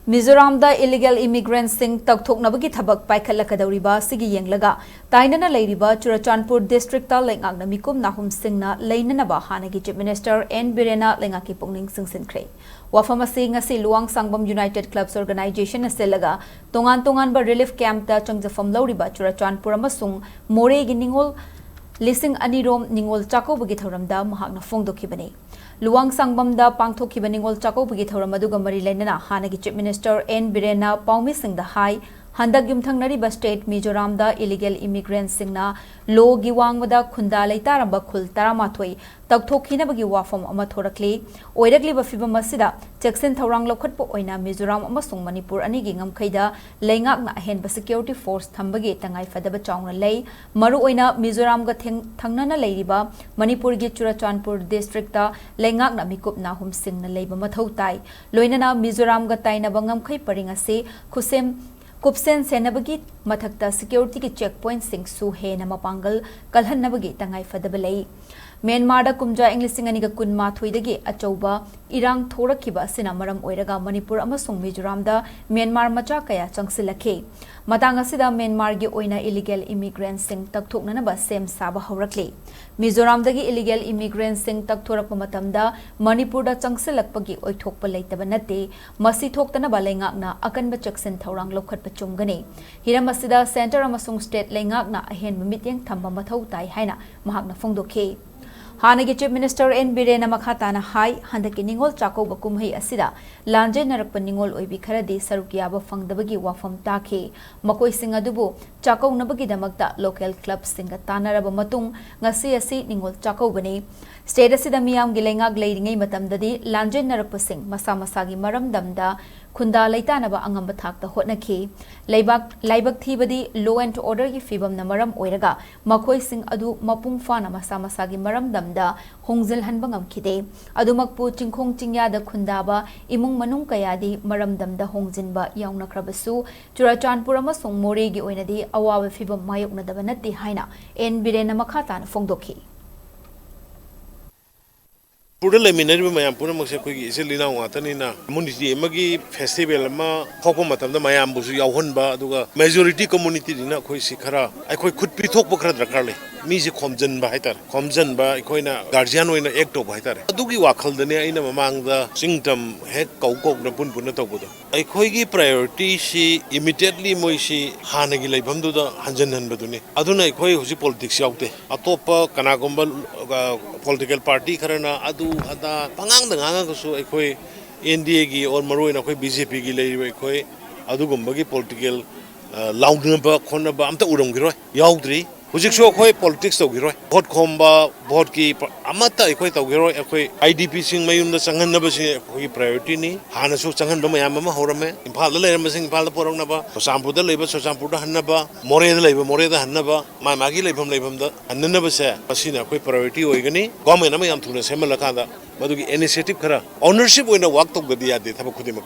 Mizoramda illegal immigrants sing takthoknabagi thabak paikhatlakadawriba sigi yenglaga tainana leiriba Churachandpur district ta Leingakna Meekup-Nahum Shingna Leinaba hanagi Chief Minister N Biren Leingak Pukning Chingshinkhre wafam asi ngasi luang sangbam United Clubs Organization aselaga tongan ba relief camp ta changjafam lawriba Churachandpur amasung More gi ningol lising anirom ningol chakobagi thoramda mahakna phongdokhibani Luang Sangbamda Pangthokhiba ningol chakobagi thoram aduga mari lainana hanagi Chief Minister N Biren Paumi Singda hai handak yumthangnariba state Mizoramda illegal immigrants singna law gi wangwada khunda leitaramba khul 18 takthokhinabagi wafam ama thorakli oiragliba fibam asida Jackson Thorang lokhatpo oina Mizoram amasung Manipur anigi ngamkhaida Leingakna ahenba security force thambagi tangai fadaba chaungna lei maru oina Mizoram ga thangnana leiriba Manipur gi Churachandpur district ta Leingakna Meekup-Nahum Shingna leiba mathau tai loinana Mizoram ga tainaba ngamkhai paring ase khusem Kupsen senabagi mathakta security ki checkpoint sing su he na mapangal kalhannabagi tangai fadabalai Myanmar da kumja English ani ga kun ma thoidagi achauba irang thorakiba sina maram oiraga Manipur amasung Mizoram da Myanmar macha kaya changsilakhe matang asida Myanmar gi oina illegal immigrants sing takthoknana ba sem saba haurakle Mizoram dagi illegal immigrants sing takthorakpa matamda Manipur da changsilakpagi oithokpa leitaba nate masi thoktana ba Leingakna akanba Jackson Thorang lokhatpa chumgani hiram asida center amasung state Leingakna ahen mityeng thamba mathau tai haina mahakna phongdokhe Hanagi Chief Minister N Biren makhatana hai handaki ningol chakoba kumhei asida lanje narakpa ningol oibi kharadi sarukiyaba fangdabagi wafam takhe makoi sing adubu chakau nabagi damakta local club singa tanaraba matung ngasi asi ningol chakau bani state asida miyam gi Leingak leiringai matamdadi lanje narakpa sing masa masagi maram damda khunda leitanaba angamba thakta hotnakhi laibak thibadi law and order gi fibam na maram oiraga makhoi sing adu mapung fana masa masagi maram damda hongjil hanba ngamkhide adumakpu chingkhong chingyada khundaba imung manung kayadi maram damda hongjinba yaungnakrabasu Churachandpur amasung More gi oinadi awawa fibam mayoknadaba natti haina N Biren makhatan phongdokhi Pura leminari mayam pura makse koi ise lina ngata na community emagi festival ma khokpa matamda mayam busu yauhonba aduga majority community dina koi sikhara aikoi khut pi thokpa khara drakar le mi ji khomjan ba haitar khomjan ba ikoina guardian oina act to haitar adugi wakhal dane aina mamangda singtam hek kaukok na pun na tawbodo aikoi gi priority si immediately moi si hanagi leibam du da hanjan han baduni aduna aikoi huji politics yaute atopa kanagomba political party kharana adu ada pangang danga ga su aikoi NDA gi or maroina koi BJP gi lei aikoi adugumba gi political laudnaba khonaba amta uram giroi yaudri hujik so khoi politics to giroi vote khomba vote ki amata aikoi to giroi aikoi IDP sing mayum da changan na ba sing khoi priority ni hana su changan ba mayam ma horame Imphal da leiram sing Imphal da porong na ba Sosampur da leiba Sosampur da hanaba More da leiba More da hanaba magi leibam da hanna ba se asina khoi priority oigani government ma yam thuna semala ka da madugi initiative khara ownership oina work to gadi yade thabak khudima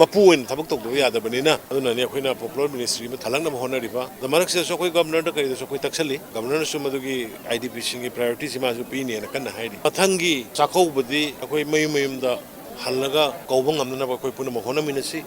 mapu oina thabak to gadi yada banina aduna ne khoina popular ministry ma thalang na honari ba the marak se so koi governor da kai so koi taksali governor su madugi IDP singi priority sima su pi ne na kan haidi pathangi chakau badi akoi mayum da halaga kaubang amna ba koi puna ma honami na si